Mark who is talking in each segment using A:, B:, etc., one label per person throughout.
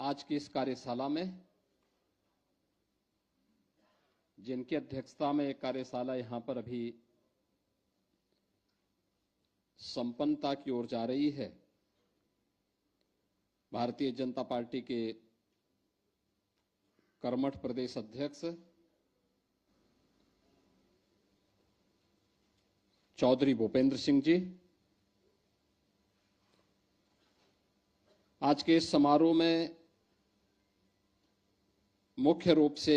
A: आज की इस कार्यशाला में जिनकी अध्यक्षता में एक कार्यशाला यहां पर अभी संपन्नता की ओर जा रही है, भारतीय जनता पार्टी के कर्मठ प्रदेश अध्यक्ष चौधरी भूपेंद्र सिंह जी, आज के इस समारोह में मुख्य रूप से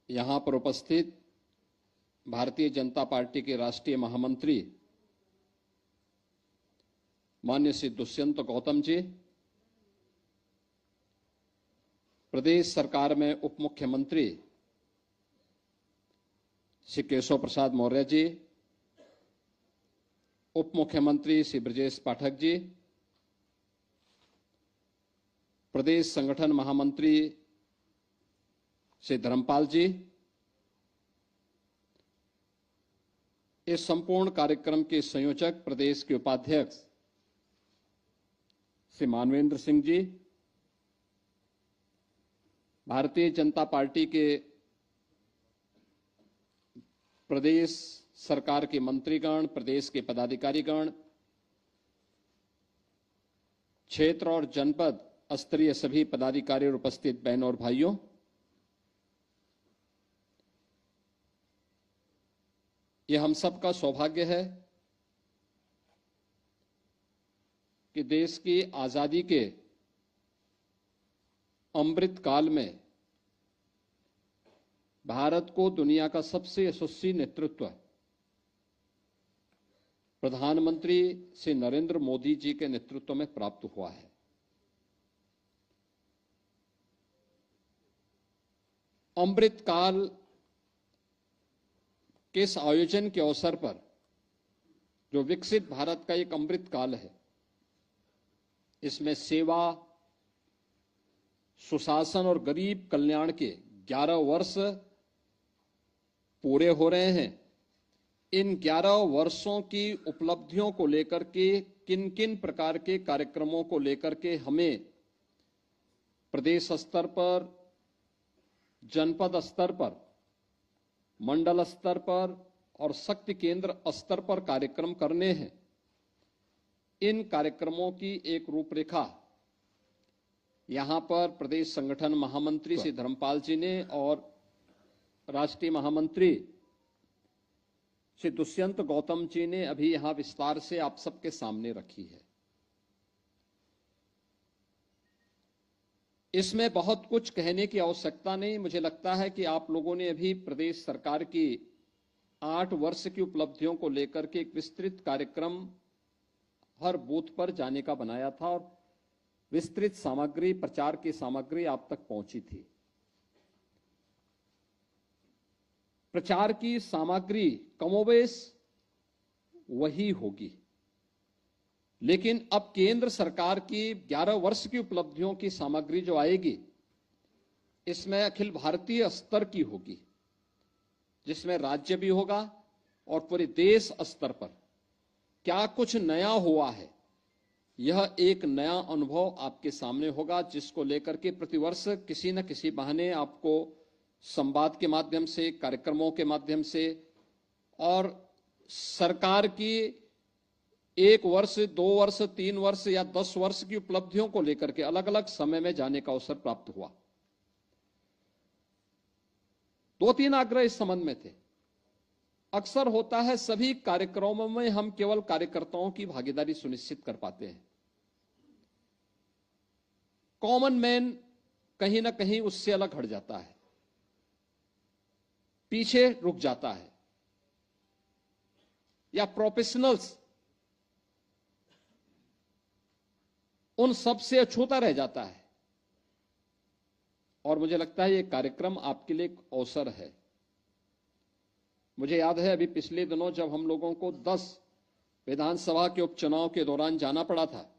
A: यहां पर उपस्थित भारतीय जनता पार्टी के राष्ट्रीय महामंत्री माननीय श्री दुष्यंत गौतम जी, प्रदेश सरकार में उप मुख्यमंत्री श्री केशव प्रसाद मौर्य जी, उप मुख्यमंत्री श्री ब्रजेश पाठक जी, प्रदेश संगठन महामंत्री श्री धर्मपाल जी, इस संपूर्ण कार्यक्रम के संयोजक प्रदेश के उपाध्यक्ष श्री मानवेंद्र सिंह जी, भारतीय जनता पार्टी के प्रदेश सरकार के मंत्रीगण, प्रदेश के पदाधिकारीगण, क्षेत्र और जनपद स्तरीय सभी पदाधिकारी और उपस्थित बहनों और भाइयों, यह हम सबका सौभाग्य है कि देश की आजादी के अमृत काल में भारत को दुनिया का सबसे यशस्वी नेतृत्व प्रधानमंत्री श्री नरेंद्र मोदी जी के नेतृत्व में प्राप्त हुआ है। अमृत काल के इस आयोजन के अवसर पर जो विकसित भारत का एक अमृत काल है, इसमें सेवा, सुशासन और गरीब कल्याण के 11 वर्ष पूरे हो रहे हैं। इन 11 वर्षों की उपलब्धियों को लेकर के किन किन प्रकार के कार्यक्रमों को लेकर के हमें प्रदेश स्तर पर, जनपद स्तर पर, मंडल स्तर पर और शक्ति केंद्र स्तर पर कार्यक्रम करने हैं, इन कार्यक्रमों की एक रूपरेखा यहां पर प्रदेश संगठन महामंत्री श्री धर्मपाल जी ने और राष्ट्रीय महामंत्री श्री दुष्यंत गौतम जी ने अभी यहां विस्तार से आप सबके सामने रखी है। इसमें बहुत कुछ कहने की आवश्यकता नहीं। मुझे लगता है कि आप लोगों ने अभी प्रदेश सरकार की 8 वर्ष की उपलब्धियों को लेकर के एक विस्तृत कार्यक्रम हर बूथ पर जाने का बनाया था और विस्तृत सामग्री, प्रचार की सामग्री आप तक पहुंची थी। प्रचार की सामग्री कमोबेश वही होगी, लेकिन अब केंद्र सरकार की 11 वर्ष की उपलब्धियों की सामग्री जो आएगी, इसमें अखिल भारतीय स्तर की होगी, जिसमें राज्य भी होगा और पूरे देश स्तर पर क्या कुछ नया हुआ है, यह एक नया अनुभव आपके सामने होगा, जिसको लेकर के प्रतिवर्ष किसी न किसी बहाने आपको संवाद के माध्यम से, कार्यक्रमों के माध्यम से और सरकार की 1 वर्ष, 2 वर्ष, 3 वर्ष या 10 वर्ष की उपलब्धियों को लेकर के अलग अलग समय में जाने का अवसर प्राप्त हुआ। 2-3 आग्रह इस संबंध में थे। अक्सर होता है सभी कार्यक्रमों में हम केवल कार्यकर्ताओं की भागीदारी सुनिश्चित कर पाते हैं, कॉमन मैन कहीं ना कहीं उससे अलग हट जाता है, पीछे रुक जाता है, या प्रोफेशनल्स उन सब से अछूता रह जाता है। और मुझे लगता है ये कार्यक्रम आपके लिए एक अवसर है। मुझे याद है अभी पिछले दिनों जब हम लोगों को 10 विधानसभा के उपचुनाव के दौरान जाना पड़ा था,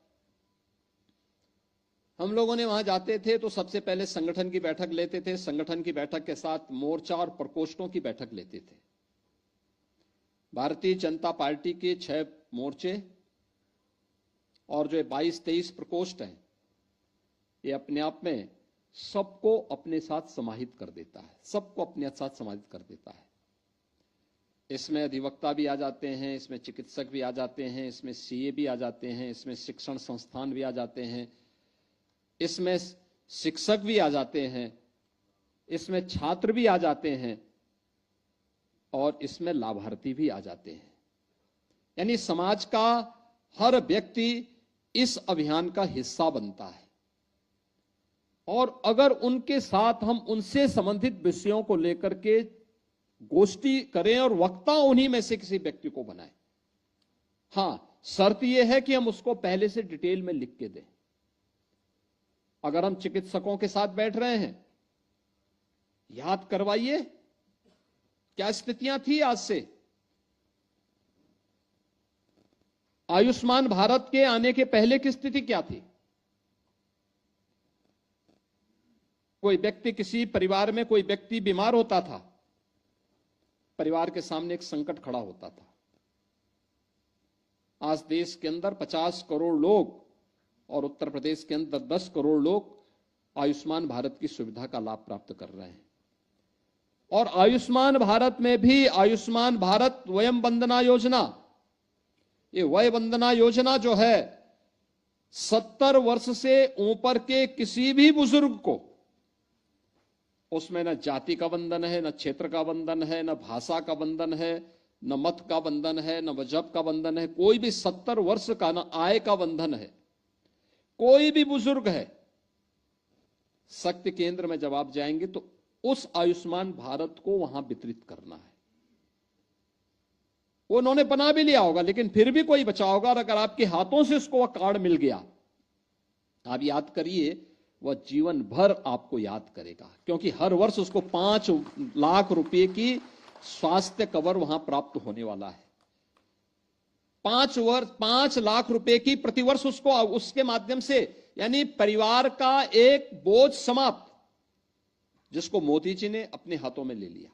A: हम लोगों ने वहां जाते थे तो सबसे पहले संगठन की बैठक लेते थे, संगठन की बैठक के साथ मोर्चा और प्रकोष्ठों की बैठक लेते थे। भारतीय जनता पार्टी के 6 मोर्चे और जो 22-23 प्रकोष्ठ हैं, ये अपने आप में सबको अपने साथ समाहित कर देता है, सबको अपने साथ समाहित कर देता है। इसमें अधिवक्ता भी आ जाते हैं, इसमें चिकित्सक भी आ जाते हैं, इसमें सीए भी आ जाते हैं, इसमें शिक्षण संस्थान भी आ जाते हैं, इसमें शिक्षक भी आ जाते हैं, इसमें छात्र भी आ जाते हैं और इसमें लाभार्थी भी आ जाते हैं। यानी समाज का हर व्यक्ति इस अभियान का हिस्सा बनता है और अगर उनके साथ हम उनसे संबंधित विषयों को लेकर के गोष्ठी करें और वक्ता उन्हीं में से किसी व्यक्ति को बनाएं। हां, शर्त यह है कि हम उसको पहले से डिटेल में लिख के दें। अगर हम चिकित्सकों के साथ बैठ रहे हैं, याद करवाइए क्या स्थितियां थी आज से। आयुष्मान भारत के आने के पहले की स्थिति क्या थी? कोई व्यक्ति, किसी परिवार में कोई व्यक्ति बीमार होता था, परिवार के सामने एक संकट खड़ा होता था। आज देश के अंदर 50 करोड़ लोग और उत्तर प्रदेश के अंदर 10 करोड़ लोग आयुष्मान भारत की सुविधा का लाभ प्राप्त कर रहे हैं। और आयुष्मान भारत में भी आयुष्मान भारत वयम वंदना योजना, ये वय वंदना योजना जो है 70 वर्ष से ऊपर के किसी भी बुजुर्ग को, उसमें न जाति का बंधन है, न क्षेत्र का बंधन है, न भाषा का बंधन है, न मत का बंधन है, न मजहब का बंधन है, कोई भी 70 वर्ष का, न आय का बंधन है, कोई भी बुजुर्ग है, शक्ति केंद्र में जब आप जाएंगे तो उस आयुष्मान भारत को वहां वितरित करना है। वो उन्होंने बना भी लिया होगा, लेकिन फिर भी कोई बचा होगा और अगर आपके हाथों से उसको वह कार्ड मिल गया, आप याद करिए, वह जीवन भर आपको याद करेगा, क्योंकि हर वर्ष उसको 5 लाख रुपए की स्वास्थ्य कवर वहां प्राप्त होने वाला है। 5 लाख रुपए की प्रतिवर्ष उसको, उसके माध्यम से यानी परिवार का एक बोझ समाप्त, जिसको मोदी जी ने अपने हाथों में ले लिया।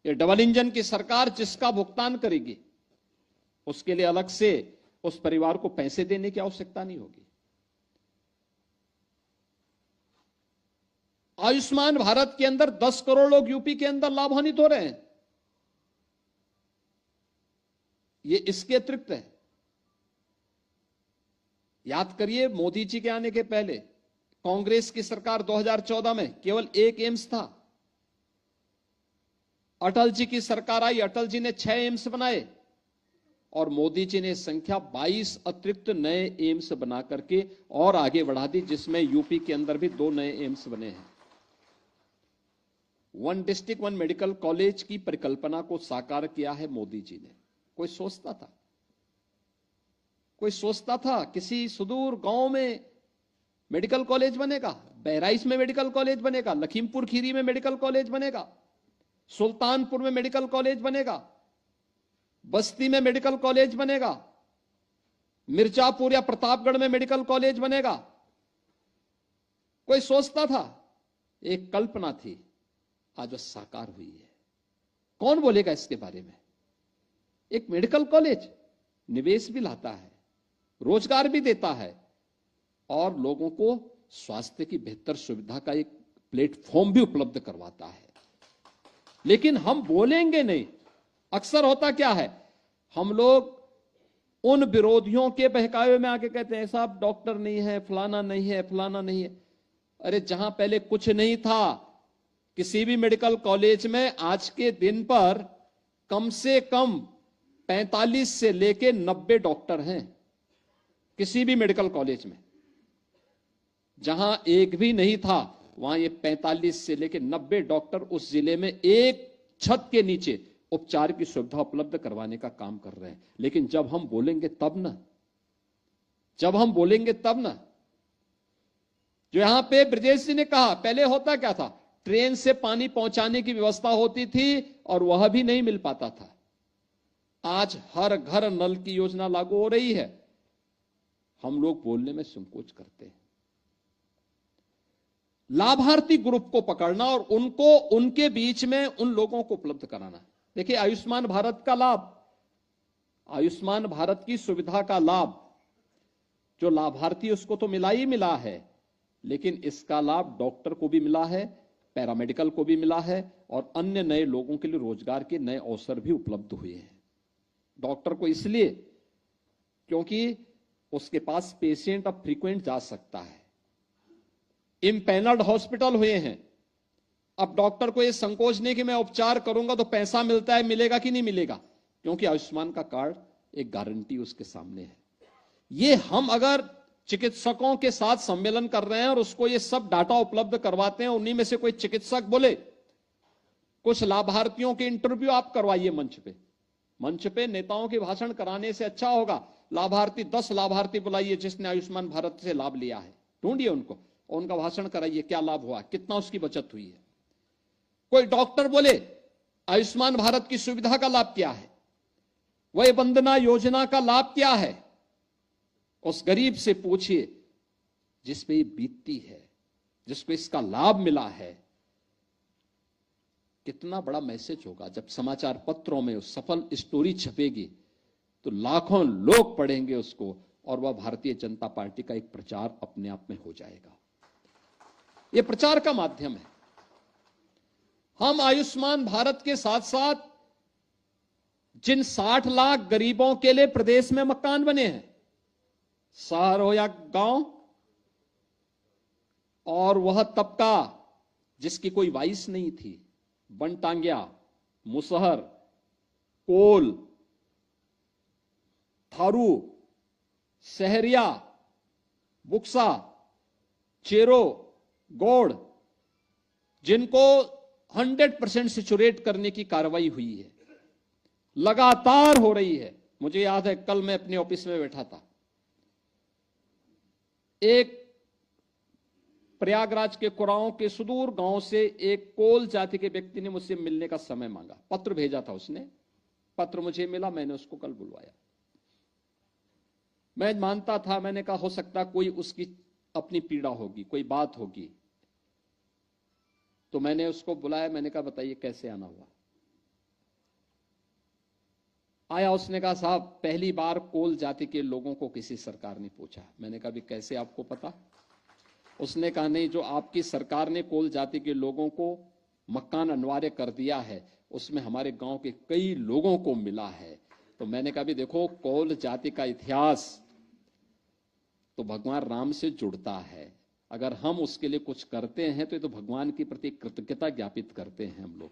A: ये डबल इंजन की सरकार जिसका भुगतान करेगी, उसके लिए अलग से उस परिवार को पैसे देने की आवश्यकता नहीं होगी। आयुष्मान भारत के अंदर 10 करोड़ लोग यूपी के अंदर लाभान्वित हो रहे हैं। ये इसके अतिरिक्त है। याद करिए, मोदी जी के आने के पहले कांग्रेस की सरकार 2014 में केवल एक एम्स था। अटल जी की सरकार आई, अटल जी ने 6 एम्स बनाए और मोदी जी ने संख्या 22 अतिरिक्त नए एम्स बना करके और आगे बढ़ा दी, जिसमें यूपी के अंदर भी 2 नए एम्स बने हैं। 1 डिस्ट्रिक्ट 1 मेडिकल कॉलेज की परिकल्पना को साकार किया है मोदी जी ने। कोई सोचता था? कोई सोचता था किसी सुदूर गांव में मेडिकल कॉलेज बनेगा? बहराइच में मेडिकल कॉलेज बनेगा, लखीमपुर खीरी में मेडिकल कॉलेज बनेगा, सुल्तानपुर में मेडिकल कॉलेज बनेगा, बस्ती में मेडिकल कॉलेज बनेगा, मिर्जापुर या प्रतापगढ़ में मेडिकल कॉलेज बनेगा? कोई सोचता था? एक कल्पना थी, आज वह साकार हुई है। कौन बोलेगा इसके बारे में? एक मेडिकल कॉलेज निवेश भी लाता है, रोजगार भी देता है और लोगों को स्वास्थ्य की बेहतर सुविधा का एक प्लेटफॉर्म भी उपलब्ध करवाता है। लेकिन हम बोलेंगे नहीं। अक्सर होता क्या है, हम लोग उन विरोधियों के बहकावे में आके कहते हैं साहब डॉक्टर नहीं है, फलाना नहीं है, फलाना नहीं है। अरे जहां पहले कुछ नहीं था, किसी भी मेडिकल कॉलेज में आज के दिन पर कम से कम 45 से लेके 90 डॉक्टर हैं। किसी भी मेडिकल कॉलेज में जहां एक भी नहीं था, वहां ये 45 से लेके 90 डॉक्टर उस जिले में एक छत के नीचे उपचार की सुविधा उपलब्ध करवाने का काम कर रहे हैं। लेकिन जब हम बोलेंगे तब ना, जब हम बोलेंगे तब ना। जो यहां पे ब्रजेश जी ने कहा, पहले होता क्या था, ट्रेन से पानी पहुंचाने की व्यवस्था होती थी और वह भी नहीं मिल पाता था। आज हर घर नल की योजना लागू हो रही है। हम लोग बोलने में संकोच करते हैं। लाभार्थी ग्रुप को पकड़ना और उनको उनके बीच में उन लोगों को उपलब्ध कराना। देखिए, आयुष्मान भारत का लाभ, आयुष्मान भारत की सुविधा का लाभ जो लाभार्थी उसको तो मिला ही मिला है, लेकिन इसका लाभ डॉक्टर को भी मिला है, पैरामेडिकल को भी मिला है और अन्य नए लोगों के लिए रोजगार के नए अवसर भी उपलब्ध हुए हैं। डॉक्टर को इसलिए क्योंकि उसके पास पेशेंट अब फ्रीक्वेंट जा सकता है, इम्पैनल्ड हॉस्पिटल हुए हैं। अब डॉक्टर को यह संकोच नहीं कि मैं उपचार करूंगा तो पैसा मिलता है, मिलेगा कि नहीं मिलेगा, क्योंकि आयुष्मान का कार्ड एक गारंटी उसके सामने है। ये हम अगर चिकित्सकों के साथ सम्मेलन कर रहे हैं और उसको ये सब डाटा उपलब्ध करवाते हैं, उन्हीं में से कोई चिकित्सक बोले कुछ लाभार्थियों के इंटरव्यू आप करवाइए मंच पे नेताओं के भाषण कराने से अच्छा होगा लाभार्थी 10 लाभार्थी बुलाइए जिसने आयुष्मान भारत से लाभ लिया है, ढूंढिए उनको, उनका भाषण कराइए, क्या लाभ हुआ, कितना उसकी बचत हुई है। कोई डॉक्टर बोले आयुष्मान भारत की सुविधा का लाभ क्या है, वय वंदना योजना का लाभ क्या है, उस गरीब से पूछिए जिस पे ये बीतती है, जिसको इसका लाभ मिला है। कितना बड़ा मैसेज होगा जब समाचार पत्रों में उस सफल स्टोरी छपेगी तो लाखों लोग पढ़ेंगे उसको और वह भारतीय जनता पार्टी का एक प्रचार अपने आप में हो जाएगा। यह प्रचार का माध्यम है। हम आयुष्मान भारत के साथ साथ जिन 60 लाख गरीबों के लिए प्रदेश में मकान बने हैं, शहर हो या गांव, और वह तबका जिसकी कोई वाइस नहीं थी, बनटांगिया, मुसहर, कोल, थारू, सहरिया, बुक्सा, चेरो, गौड़, जिनको 100% सेचुरेट करने की कार्रवाई हुई है, लगातार हो रही है। मुझे याद है कल मैं अपने ऑफिस में बैठा था, एक प्रयागराज के कुराओं के सुदूर गांव से एक कोल जाति के व्यक्ति ने मुझसे मिलने का समय मांगा, पत्र भेजा था उसने, पत्र मुझे मिला, मैंने उसको कल बुलवाया। मैं मानता था, मैंने कहा हो सकता कोई उसकी अपनी पीड़ा होगी, कोई बात होगी, तो मैंने उसको बुलाया, मैंने कहा बताइए कैसे आना हुआ। आया, उसने कहा साहब पहली बार कोल जाति के लोगों को किसी सरकार ने पूछा। मैंने कहा भी कैसे आपको पता? उसने कहा नहीं, जो आपकी सरकार ने कोल जाति के लोगों को मकान अनिवार्य कर दिया है उसमें हमारे गांव के कई लोगों को मिला है। तो मैंने कहा भी देखो, कोल जाति का इतिहास तो भगवान राम से जुड़ता है, अगर हम उसके लिए कुछ करते हैं तो ये तो भगवान के प्रति कृतज्ञता ज्ञापित करते हैं हम लोग।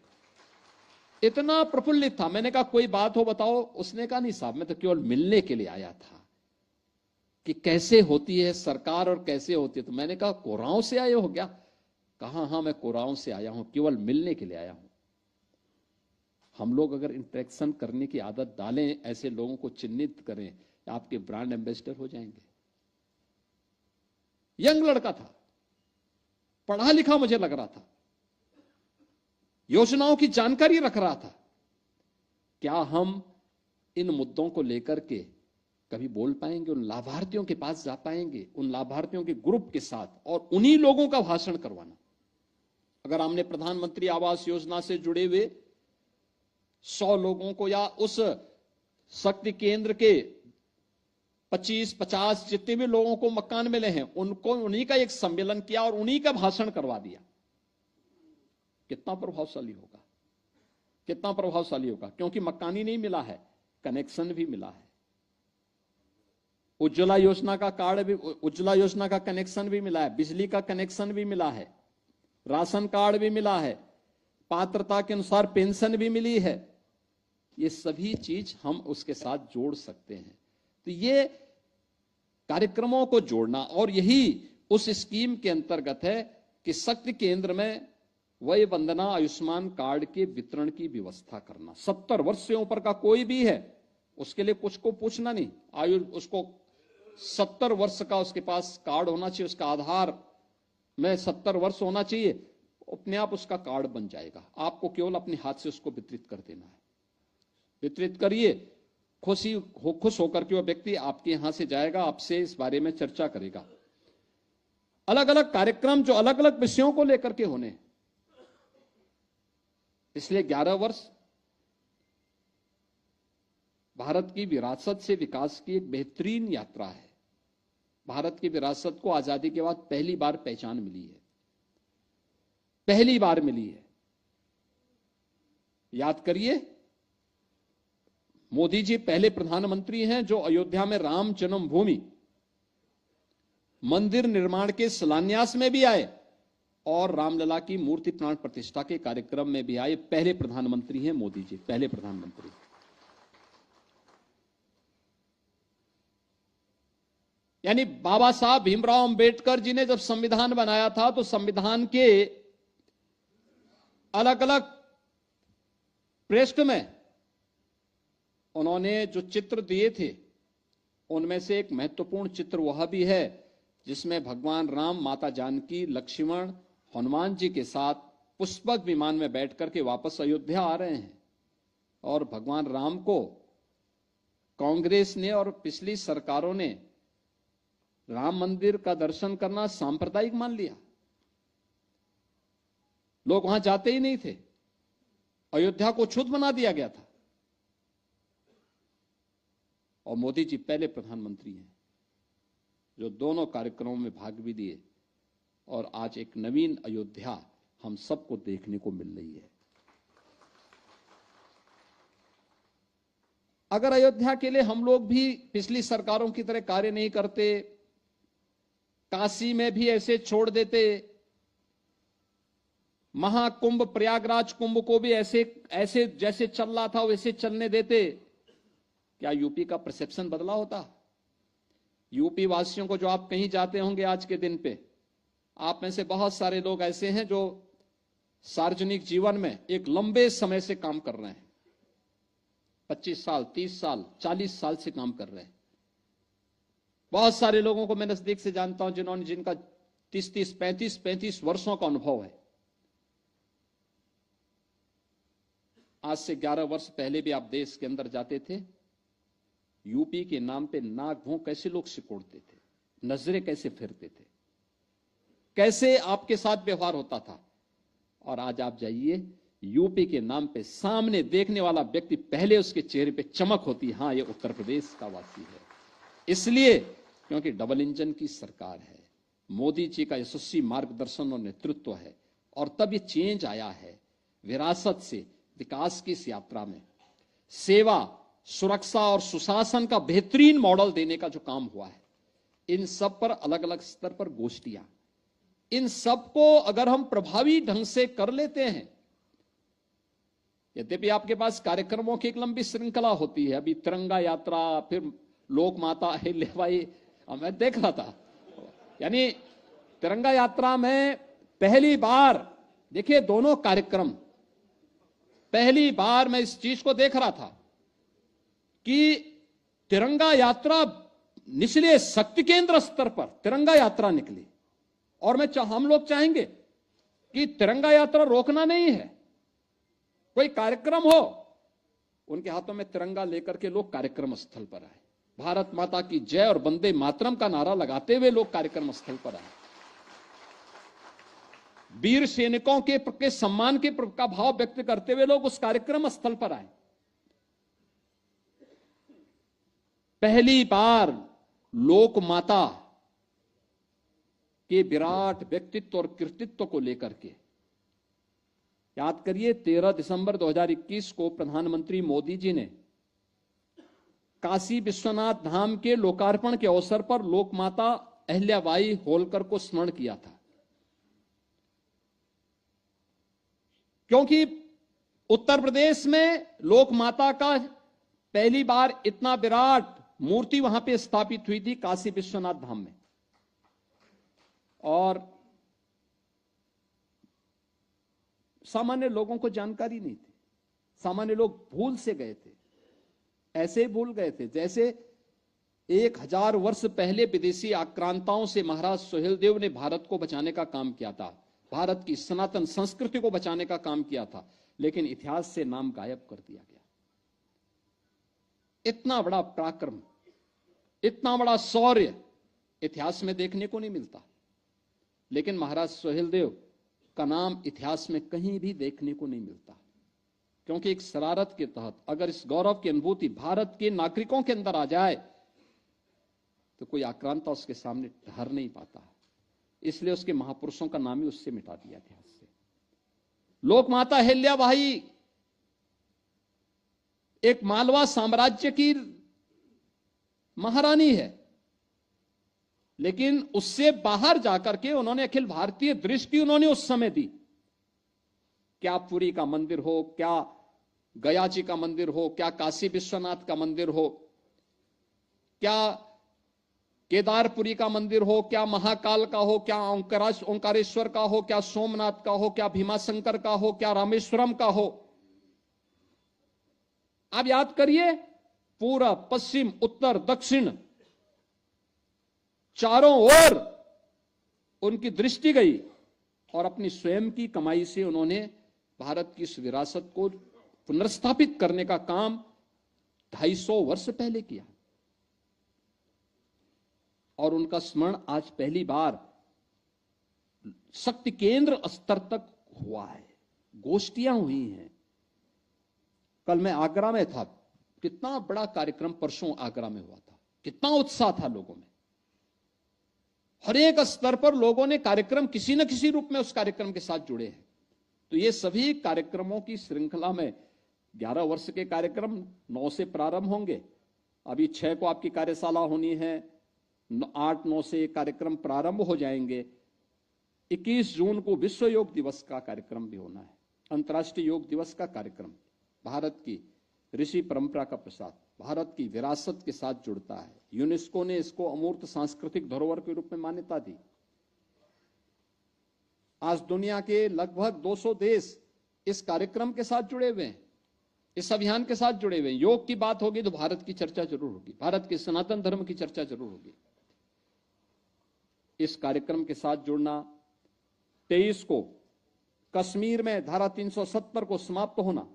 A: इतना प्रफुल्लित था। मैंने कहा कोई बात हो बताओ। उसने कहा नहीं साहब, मैं तो केवल मिलने के लिए आया था कि कैसे होती है सरकार और कैसे होती है। तो मैंने कहा कोराओं से आए हो क्या? कहा हाँ मैं कोराओं से आया हूं, केवल मिलने के लिए आया हूं। हम लोग अगर इंटरेक्शन करने की आदत डालें, ऐसे लोगों को चिन्हित करें, आपके ब्रांड एम्बेसडर हो जाएंगे। यंग लड़का था, पढ़ा लिखा मुझे लग रहा था, योजनाओं की जानकारी रख रहा था। क्या हम इन मुद्दों को लेकर के कभी बोल पाएंगे? उन लाभार्थियों के पास जा पाएंगे, उन लाभार्थियों के ग्रुप के साथ, और उन्हीं लोगों का भाषण करवाना। अगर हमने प्रधानमंत्री आवास योजना से जुड़े हुए 100 लोगों को या उस शक्ति केंद्र के 25-50 जितने भी लोगों को मकान मिले हैं, उनको उन्हीं का एक सम्मेलन किया और उन्हीं का भाषण करवा दिया, कितना प्रभावशाली होगा, कितना प्रभावशाली होगा। क्योंकि मकान ही नहीं मिला है, कनेक्शन भी मिला है। उज्ज्वला योजना का कार्ड भी, उज्ज्वला योजना का कनेक्शन भी मिला है, बिजली का कनेक्शन भी मिला है, राशन कार्ड भी मिला है, पात्रता के अनुसार पेंशन भी मिली है। ये सभी चीज हम उसके साथ जोड़ सकते हैं। तो ये कार्यक्रमों को जोड़ना, और यही उस स्कीम के अंतर्गत है कि शक्ति केंद्र में वय वंदना आयुष्मान कार्ड के वितरण की व्यवस्था करना। 70 वर्ष से ऊपर का कोई भी है उसके लिए कुछ को पूछना नहीं, उसको 70 वर्ष का उसके पास कार्ड होना चाहिए, उसका आधार में 70 वर्ष होना चाहिए, अपने आप उसका कार्ड बन जाएगा। आपको केवल अपने हाथ से उसको वितरित कर देना है। वितरित करिए, खुश होकर के वो व्यक्ति आपके यहां से जाएगा, आपसे इस बारे में चर्चा करेगा। अलग अलग कार्यक्रम जो अलग अलग विषयों को लेकर के होने। पिछले 11 वर्ष भारत की विरासत से विकास की एक बेहतरीन यात्रा है। भारत की विरासत को आजादी के बाद पहली बार पहचान मिली है, पहली बार मिली है। याद करिए, मोदी जी पहले प्रधानमंत्री हैं जो अयोध्या में राम जन्मभूमि मंदिर निर्माण के शिलान्यास में भी आए और रामलला की मूर्ति प्राण प्रतिष्ठा के कार्यक्रम में भी आए। पहले प्रधानमंत्री हैं मोदी जी, पहले प्रधानमंत्री। यानी बाबा साहब भीमराव अंबेडकर जी ने जब संविधान बनाया था तो संविधान के अलग अलग पृष्ठ में उन्होंने जो चित्र दिए थे उनमें से एक महत्वपूर्ण चित्र वह भी है जिसमें भगवान राम, माता जानकी, लक्ष्मण, हनुमान जी के साथ पुष्पक विमान में बैठ करके वापस अयोध्या आ रहे हैं। और भगवान राम को कांग्रेस ने और पिछली सरकारों ने राम मंदिर का दर्शन करना सांप्रदायिक मान लिया। लोग वहां जाते ही नहीं थे, अयोध्या को छूत बना दिया गया था। और मोदी जी पहले प्रधानमंत्री हैं जो दोनों कार्यक्रमों में भाग भी लिए और आज एक नवीन अयोध्या हम सबको देखने को मिल रही है। अगर अयोध्या के लिए हम लोग भी पिछली सरकारों की तरह कार्य नहीं करते, काशी में भी ऐसे छोड़ देते, महाकुंभ प्रयागराज कुंभ को भी ऐसे ऐसे जैसे चल रहा था वैसे चलने देते, क्या यूपी का परसेप्शन बदला होता? यूपी वासियों को, जो आप कहीं जाते होंगे आज के दिन पे, आप में से बहुत सारे लोग ऐसे हैं जो सार्वजनिक जीवन में एक लंबे समय से काम कर रहे हैं, 25 साल, 30 साल, 40 साल से काम कर रहे हैं। बहुत सारे लोगों को मैं नजदीक से जानता हूं जिनका 30-30, 35-35 वर्षों का अनुभव है। आज से 11 वर्ष पहले भी आप देश के अंदर जाते थे, यूपी के नाम पे नाक भों कैसे लोग सिकोड़ते थे, नजरें कैसे फिरते थे, कैसे आपके साथ व्यवहार होता था। और आज आप जाइए, यूपी के नाम पे सामने देखने वाला व्यक्ति पहले उसके चेहरे पे चमक होती, हां ये उत्तर प्रदेश का वासी है। इसलिए क्योंकि डबल इंजन की सरकार है, मोदी जी का यशस्वी मार्गदर्शन और नेतृत्व है, और तब ये चेंज आया है। विरासत से विकास की इस यात्रा में सेवा, सुरक्षा और सुशासन का बेहतरीन मॉडल देने का जो काम हुआ है, इन सब पर अलग अलग स्तर पर गोष्ठियां, इन सब को अगर हम प्रभावी ढंग से कर लेते हैं, यद्यपि आपके पास कार्यक्रमों की एक लंबी श्रृंखला होती है, अभी तिरंगा यात्रा, फिर लोक माता अहिल्याबाई, मैं देख रहा था, यानी तिरंगा यात्रा में पहली बार, देखिए दोनों कार्यक्रम, पहली बार मैं इस चीज को देख रहा था कि तिरंगा यात्रा निचले शक्ति केंद्र स्तर पर तिरंगा यात्रा निकली। और हम लोग चाहेंगे कि तिरंगा यात्रा रोकना नहीं है, कोई कार्यक्रम हो, उनके हाथों में तिरंगा लेकर के लोग कार्यक्रम स्थल पर आए, भारत माता की जय और वंदे मातरम का नारा लगाते हुए लोग कार्यक्रम स्थल पर आए, वीर सैनिकों के सम्मान का भाव व्यक्त करते हुए लोग उस कार्यक्रम स्थल पर आए। पहली बार लोक माता के विराट व्यक्तित्व और कृतित्व को लेकर के, याद करिए 13 दिसंबर 2021 को प्रधानमंत्री मोदी जी ने काशी विश्वनाथ धाम के लोकार्पण के अवसर पर लोक माता अहिल्याबाई होलकर को स्मरण किया था। क्योंकि उत्तर प्रदेश में लोक माता का पहली बार इतना विराट मूर्ति वहां पे स्थापित हुई थी काशी विश्वनाथ धाम में, और सामान्य लोगों को जानकारी नहीं थी, सामान्य लोग भूल से गए थे, ऐसे भूल गए थे जैसे 1000 वर्ष पहले विदेशी आक्रांताओं से महाराज सुहेलदेव ने भारत को बचाने का काम किया था, भारत की सनातन संस्कृति को बचाने का काम किया था, लेकिन इतिहास से नाम गायब कर दिया गया। इतना बड़ा पराक्रम, इतना बड़ा शौर्य इतिहास में देखने को नहीं मिलता, लेकिन महाराज सुहेलदेव का नाम इतिहास में कहीं भी देखने को नहीं मिलता। क्योंकि एक शरारत के तहत अगर इस गौरव की अनुभूति भारत के नागरिकों के अंदर आ जाए तो कोई आक्रांता उसके सामने ठहर नहीं पाता, इसलिए उसके महापुरुषों का नाम ही उससे मिटा दिया इतिहास से। लोक माता अहिल्याबाई एक मालवा साम्राज्य की महारानी है, लेकिन उससे बाहर जाकर के उन्होंने अखिल भारतीय दृष्टि उन्होंने उस समय दी। क्या पुरी का मंदिर हो, क्या गया जी का मंदिर हो, क्या काशी विश्वनाथ का मंदिर हो, क्या केदारपुरी का मंदिर हो, क्या महाकाल का हो, क्या ओंकारेश्वर का हो, क्या सोमनाथ का हो, क्या भीमाशंकर का हो, क्या रामेश्वरम का हो। आप याद करिए, पूरा पश्चिम उत्तर दक्षिण चारों ओर उनकी दृष्टि गई और अपनी स्वयं की कमाई से उन्होंने भारत की इस विरासत को पुनर्स्थापित करने का काम 250 वर्ष पहले किया। और उनका स्मरण आज पहली बार शक्ति केंद्र स्तर तक हुआ है, गोष्ठियां हुई हैं। कल मैं आगरा में था, कितना बड़ा कार्यक्रम परसों आगरा में हुआ था, कितना उत्साह था लोगों में। हर एक स्तर पर लोगों ने कार्यक्रम किसी न किसी रूप में उस कार्यक्रम के साथ जुड़े हैं। तो ये सभी कार्यक्रमों की श्रृंखला में 11 वर्ष के कार्यक्रम 9 से प्रारंभ होंगे। अभी 6 को आपकी कार्यशाला होनी है, 8-9 से कार्यक्रम प्रारंभ हो जाएंगे। 21 जून को विश्व योग दिवस का कार्यक्रम भी होना है, अंतर्राष्ट्रीय योग दिवस का कार्यक्रम। भारत की ऋषि परंपरा का प्रसाद भारत की विरासत के साथ जुड़ता है। यूनेस्को ने इसको अमूर्त सांस्कृतिक धरोहर के रूप में मान्यता दी। आज दुनिया के लगभग 200 देश इस कार्यक्रम के साथ जुड़े हुए हैं, इस अभियान के साथ जुड़े हुए हैं। योग की बात होगी तो भारत की चर्चा जरूर होगी, भारत के सनातन धर्म की चर्चा जरूर होगी। इस कार्यक्रम के साथ जुड़ना, 23 को कश्मीर में धारा 370 को समाप्त होना,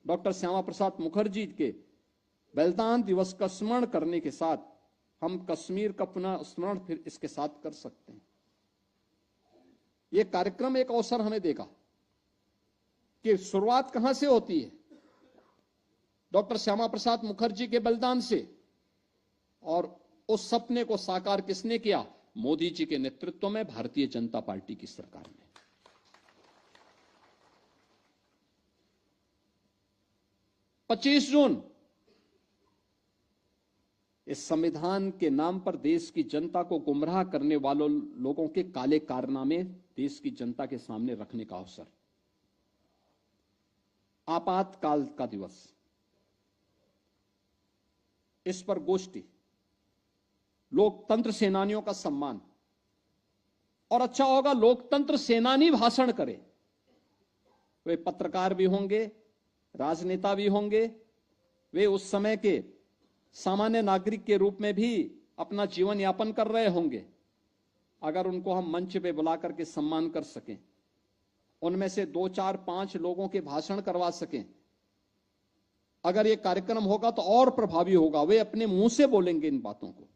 A: डॉक्टर श्यामा प्रसाद मुखर्जी के बलिदान दिवस का स्मरण करने के साथ हम कश्मीर का पुनः स्मरण फिर इसके साथ कर सकते हैं। यह कार्यक्रम एक अवसर हमें देगा कि शुरुआत कहां से होती है, डॉक्टर श्यामा प्रसाद मुखर्जी के बलिदान से, और उस सपने को साकार किसने किया? मोदी जी के नेतृत्व में भारतीय जनता पार्टी की सरकार ने। 25 जून इस संविधान के नाम पर देश की जनता को गुमराह करने वालों लोगों के काले कारनामे देश की जनता के सामने रखने का अवसर। आपातकाल का दिवस, इस पर गोष्ठी, लोकतंत्र सेनानियों का सम्मान। और अच्छा होगा लोकतंत्र सेनानी भाषण करे, वे पत्रकार भी होंगे, राजनेता भी होंगे, वे उस समय के सामान्य नागरिक के रूप में भी अपना जीवन यापन कर रहे होंगे। अगर उनको हम मंच पे बुला करके सम्मान कर सकें, उनमें से 2, 4, 5 लोगों के भाषण करवा सकें, अगर ये कार्यक्रम होगा तो और प्रभावी होगा। वे अपने मुंह से बोलेंगे इन बातों को।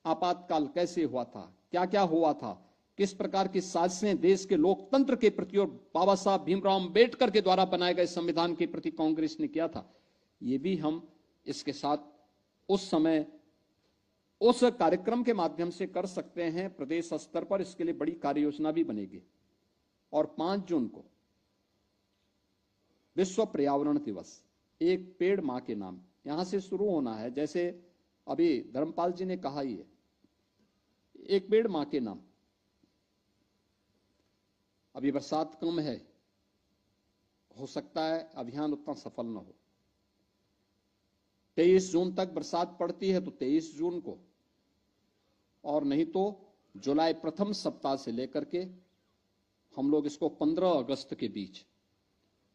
A: आपातकाल कैसे हुआ था, क्या क्या हुआ था, किस प्रकार की साजिशें देश के लोकतंत्र के प्रति और बाबा साहब भीमराव अंबेडकर के द्वारा बनाए गए संविधान के प्रति कांग्रेस ने किया था, ये भी हम इसके साथ उस समय उस कार्यक्रम के माध्यम से कर सकते हैं। प्रदेश स्तर पर इसके लिए बड़ी कार्य योजना भी बनेगी। और 5 जून को विश्व पर्यावरण दिवस, एक पेड़ मां के नाम, यहां से शुरू होना है। जैसे अभी धर्मपाल जी ने कहा ही है, एक पेड़ मां के नाम। अभी बरसात कम है, हो सकता है अभियान उतना सफल न हो। 23 जून तक बरसात पड़ती है तो 23 जून को, और नहीं तो जुलाई प्रथम सप्ताह से लेकर के हम लोग इसको 15 अगस्त के बीच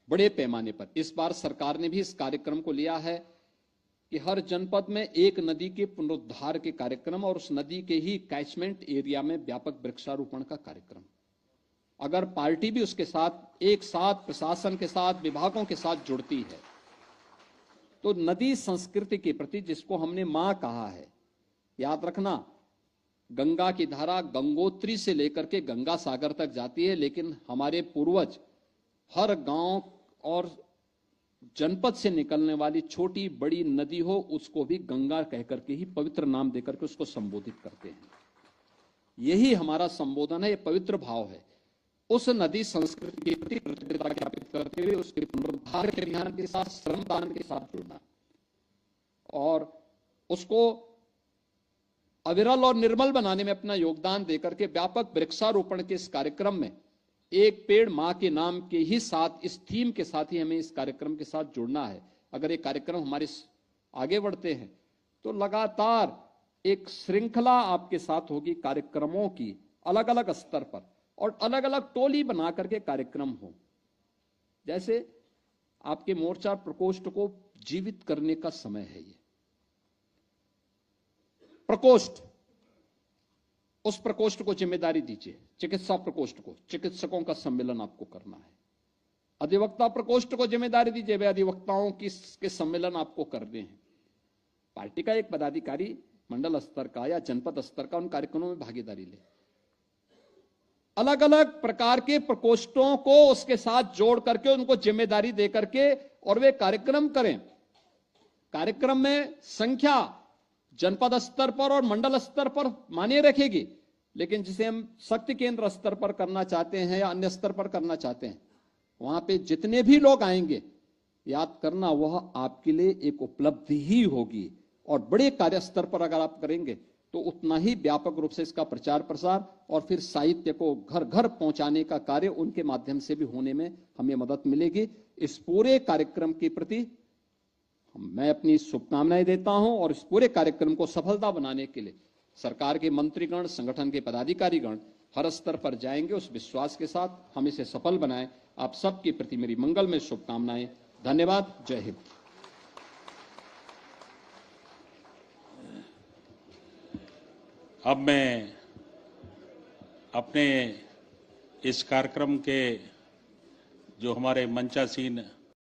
A: बड़े पैमाने पर, इस बार सरकार ने भी इस कार्यक्रम को लिया है कि हर जनपद में एक नदी के पुनरुद्धार के कार्यक्रम और उस नदी के ही कैचमेंट एरिया में व्यापक वृक्षारोपण का कार्यक्रम। अगर पार्टी भी उसके साथ एक साथ प्रशासन के साथ विभागों के साथ जुड़ती है तो नदी संस्कृति के प्रति, जिसको हमने मां कहा है, याद रखना, गंगा की धारा गंगोत्री से लेकर के गंगा सागर तक जाती है, लेकिन हमारे पूर्वज हर गांव और जनपद से निकलने वाली छोटी बड़ी नदी हो उसको भी गंगा कहकर के ही पवित्र नाम देकर के उसको संबोधित करते हैं। यही हमारा संबोधन है, ये पवित्र भाव है। उस नदी संस्कृति के प्रति कृतज्ञता ज्ञापित करते हुए उसके पुनरुद्धार के अभियान के साथ श्रमदान के साथ जुड़ना और उसको अविरल और निर्मल बनाने में अपना योगदान देकर के व्यापक वृक्षारोपण के इस कार्यक्रम में एक पेड़ मां के नाम के ही साथ, इस थीम के साथ ही हमें इस कार्यक्रम के साथ जुड़ना है। अगर ये कार्यक्रम हमारे आगे बढ़ते हैं तो लगातार एक श्रृंखला आपके साथ होगी कार्यक्रमों की, अलग अलग स्तर पर और अलग अलग टोली बना करके कार्यक्रम हो। जैसे आपके मोर्चा प्रकोष्ठ को जीवित करने का समय है ये प्रकोष्ठ, उस प्रकोष्ठ को जिम्मेदारी दीजिए। चिकित्सा प्रकोष्ठ को चिकित्सकों का सम्मेलन आपको करना है। अधिवक्ता प्रकोष्ठ को जिम्मेदारी दीजिए, वे अधिवक्ताओं के सम्मेलन आपको करने हैं। पार्टी का एक पदाधिकारी मंडल स्तर का या जनपद स्तर का उन कार्यक्रमों में भागीदारी ले। अलग अलग प्रकार के प्रकोष्ठों को उसके साथ जोड़ करके उनको जिम्मेदारी दे करके और वे कार्यक्रम करें। कार्यक्रम में संख्या जनपद स्तर पर और मंडल स्तर पर मान्य रखेगी, लेकिन जिसे हम शक्ति केंद्र स्तर पर करना चाहते हैं या अन्य स्तर पर करना चाहते हैं, वहां पे जितने भी लोग आएंगे, याद करना वह आपके लिए एक उपलब्धि ही होगी। और बड़े कार्य स्तर पर अगर आप करेंगे तो उतना ही व्यापक रूप से इसका प्रचार प्रसार और फिर साहित्य को घर घर पहुंचाने का कार्य उनके माध्यम से भी होने में हमें मदद मिलेगी। इस पूरे कार्यक्रम के प्रति मैं अपनी शुभकामनाएं देता हूं और इस पूरे कार्यक्रम को सफलता बनाने के लिए सरकार के मंत्रीगण, संगठन के पदाधिकारीगण हर स्तर पर जाएंगे। उस विश्वास के साथ हम इसे सफल बनाएं। आप सबके प्रति मेरी मंगल में शुभकामनाएं। धन्यवाद। जय हिंद।
B: अब मैं अपने इस कार्यक्रम के जो हमारे मंचासीन